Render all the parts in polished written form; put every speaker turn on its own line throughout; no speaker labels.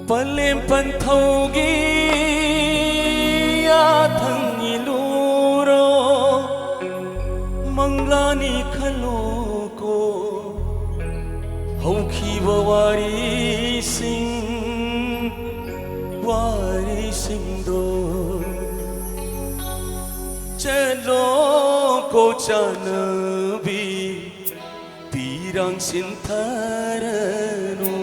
Palem pantaugi athang iluro manglani khaloko hauki wari sing do chelo ko chanabi pirang sintaranu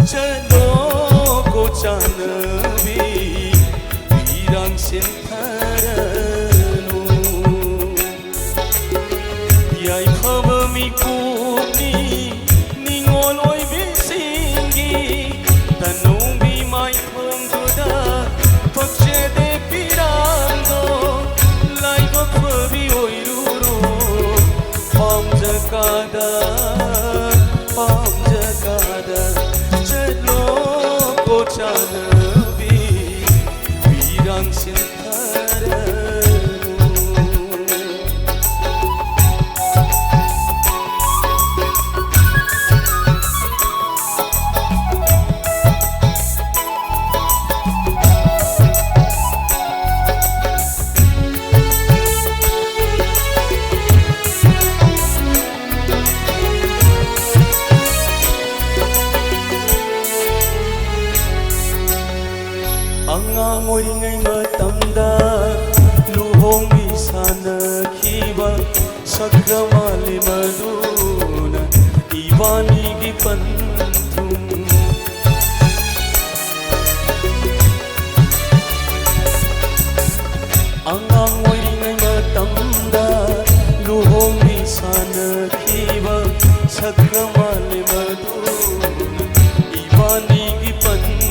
chalo ko chanabi pirang sintaranu yai phabami kupni ningol oi bisingi tanumbi mai phangda pakshe de pirando lai ko phabi oi ruro pam jakada chanabi pirang sintaranu Angang oringai matamda luhongi sanakhiba sakramali maduna Ivani gi panthum Angang oringai matamda luhongi sanakhiba sakramali maduna Ivani gi panthum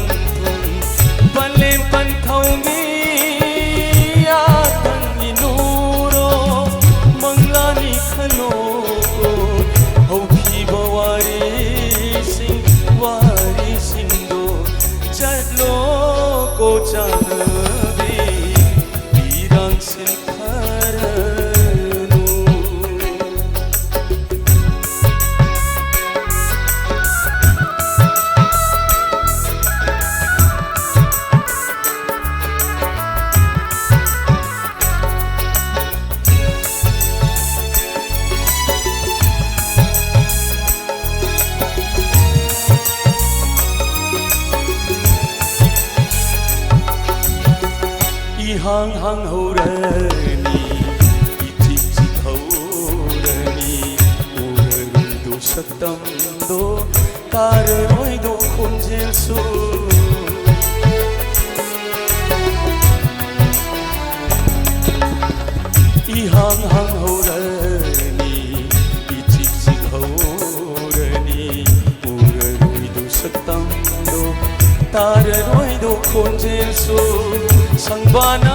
Palem pantaugi athang iluro manglani khaloko hauki wari sing do chalo ko chanabi pirang sintaranu hang hang horani itik tik horani urun do satam do tar roi do khonjel su hang hang horani itik tik horani urun do satam do tar roi do khonjel su sangbana